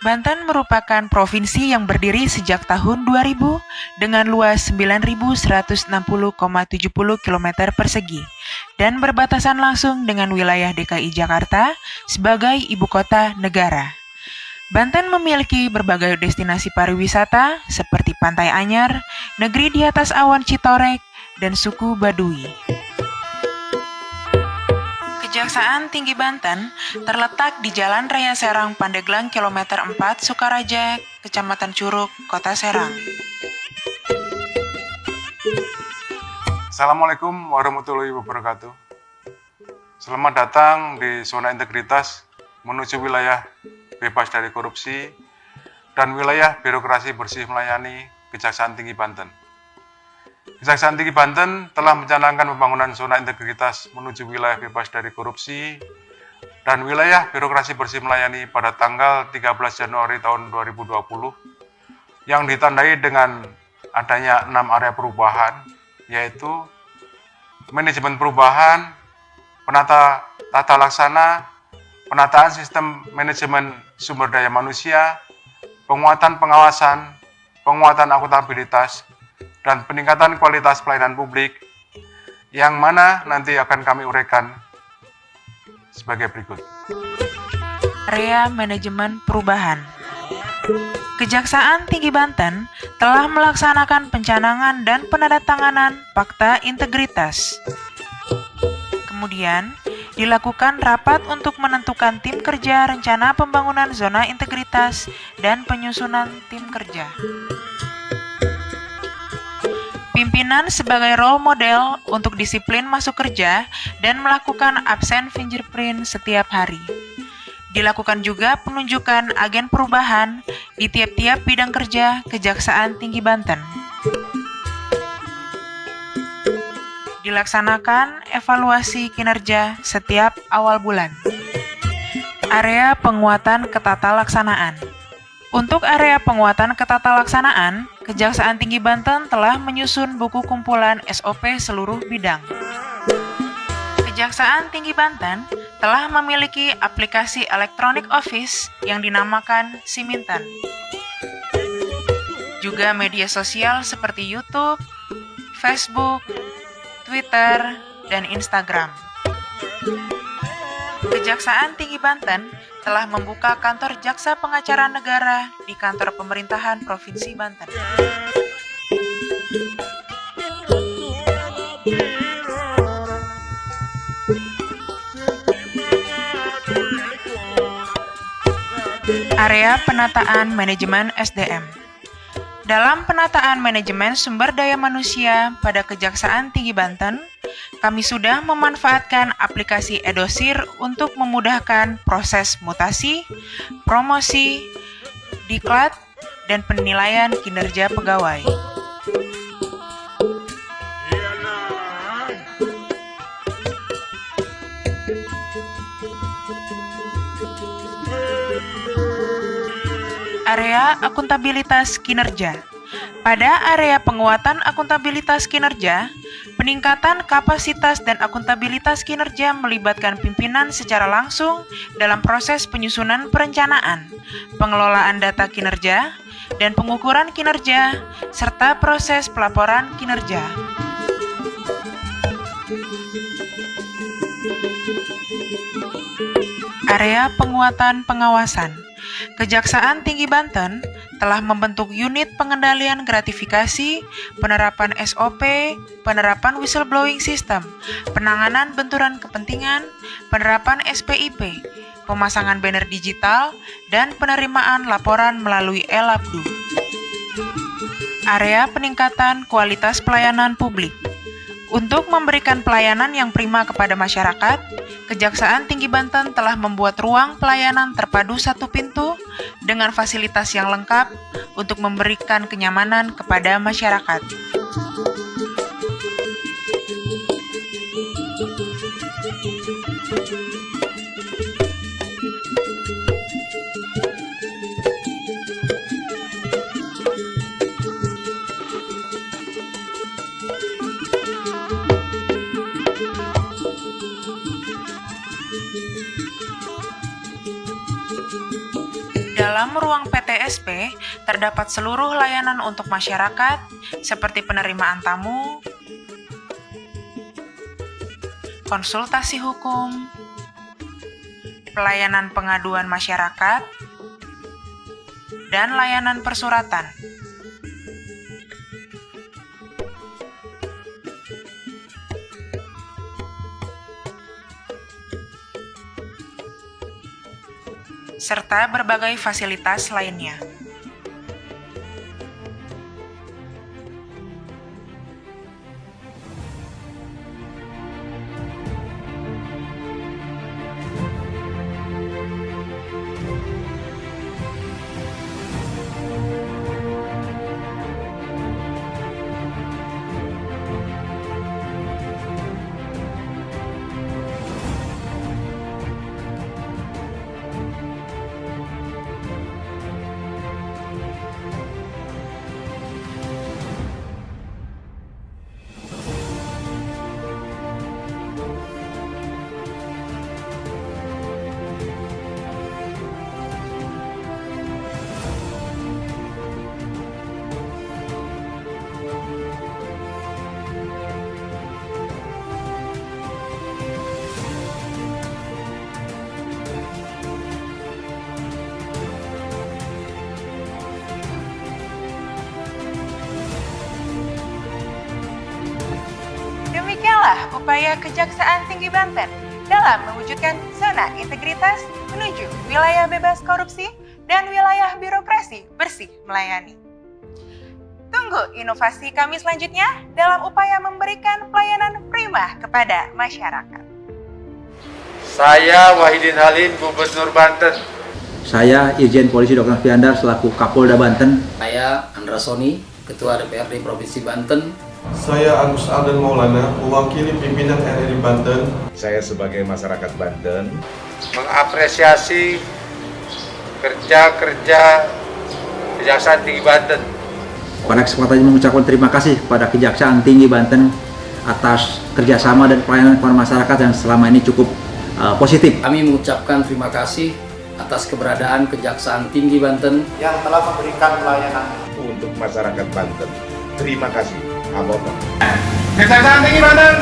Banten merupakan provinsi yang berdiri sejak tahun 2000 dengan luas 9.160,70 km persegi dan berbatasan langsung dengan wilayah DKI Jakarta sebagai ibu kota negara. Banten memiliki berbagai destinasi pariwisata seperti Pantai Anyar, negeri di atas awan Citorek, dan suku Baduy. Kejaksaan Tinggi Banten terletak di Jalan Raya Serang Pandeglang kilometer 4 Sukaraja, Kecamatan Curug, Kota Serang. Assalamualaikum warahmatullahi wabarakatuh. Selamat datang di zona integritas menuju wilayah bebas dari korupsi dan wilayah birokrasi bersih melayani Kejaksaan Tinggi Banten. Kejaksaan Tinggi Banten telah mencanangkan pembangunan zona integritas menuju wilayah bebas dari korupsi dan wilayah birokrasi bersih melayani pada tanggal 13 Januari tahun 2020 yang ditandai dengan adanya 6 area perubahan, yaitu manajemen perubahan, penata tata laksana, penataan sistem manajemen sumber daya manusia, penguatan pengawasan, penguatan akuntabilitas, dan peningkatan kualitas pelayanan publik, yang mana nanti akan kami uraikan sebagai berikut. Area Manajemen Perubahan. Kejaksaan Tinggi Banten telah melaksanakan pencanangan dan penandatanganan Fakta Integritas. Kemudian, dilakukan rapat untuk menentukan tim kerja rencana pembangunan zona integritas dan penyusunan tim kerja. Pimpinan sebagai role model untuk disiplin masuk kerja dan melakukan absen fingerprint setiap hari. Dilakukan juga penunjukan agen perubahan di tiap-tiap bidang kerja Kejaksaan Tinggi Banten. Dilaksanakan evaluasi kinerja setiap awal bulan. Area penguatan ketatalaksanaan. Untuk area penguatan ketatalaksanaan, Kejaksaan Tinggi Banten telah menyusun buku kumpulan SOP seluruh bidang. Kejaksaan Tinggi Banten telah memiliki aplikasi Electronic Office yang dinamakan Simintan. Juga media sosial seperti YouTube, Facebook, Twitter, dan Instagram. Kejaksaan Tinggi Banten telah membuka kantor Jaksa Pengacara Negara di kantor pemerintahan Provinsi Banten. Area Penataan Manajemen SDM. Dalam penataan manajemen sumber daya manusia pada Kejaksaan Tinggi Banten, kami sudah memanfaatkan aplikasi Edosir untuk memudahkan proses mutasi, promosi, diklat, dan penilaian kinerja pegawai. Area akuntabilitas kinerja. Pada area penguatan akuntabilitas kinerja, peningkatan kapasitas dan akuntabilitas kinerja melibatkan pimpinan secara langsung dalam proses penyusunan perencanaan, pengelolaan data kinerja, dan pengukuran kinerja, serta proses pelaporan kinerja. Area penguatan pengawasan. Kejaksaan Tinggi Banten telah membentuk unit pengendalian gratifikasi, penerapan SOP, penerapan whistleblowing system, penanganan benturan kepentingan, penerapan SPIP, pemasangan banner digital, dan penerimaan laporan melalui e-Labdu. Area peningkatan kualitas pelayanan publik. Untuk memberikan pelayanan yang prima kepada masyarakat, Kejaksaan Tinggi Banten telah membuat ruang pelayanan terpadu satu pintu dengan fasilitas yang lengkap untuk memberikan kenyamanan kepada masyarakat. dalam ruang PTSP terdapat seluruh layanan untuk masyarakat seperti penerimaan tamu, konsultasi hukum, pelayanan pengaduan masyarakat, dan layanan persuratan. Serta berbagai fasilitas lainnya. Demikianlah upaya Kejaksaan Tinggi Banten dalam mewujudkan zona integritas menuju wilayah bebas korupsi dan wilayah birokrasi bersih melayani. Tunggu inovasi kami selanjutnya dalam upaya memberikan pelayanan prima kepada masyarakat. Saya Wahidin Halim, Gubernur Banten. Saya Irjen Polisi Dr. Fiandar selaku Kapolda Banten. Saya Andra Soni, Ketua DPRD Provinsi Banten. Saya Agus Alden Maulana, mewakili pimpinan RRI Banten. Saya sebagai masyarakat Banten mengapresiasi kerja-kerja Kejaksaan Tinggi Banten. Pada kesempatan ini mengucapkan terima kasih kepada Kejaksaan Tinggi Banten atas kerjasama dan pelayanan kepada masyarakat yang selama ini cukup positif. Kami mengucapkan terima kasih atas keberadaan Kejaksaan Tinggi Banten yang telah memberikan pelayanan untuk masyarakat Banten. Terima kasih. Kejaksaan Tinggi Banten.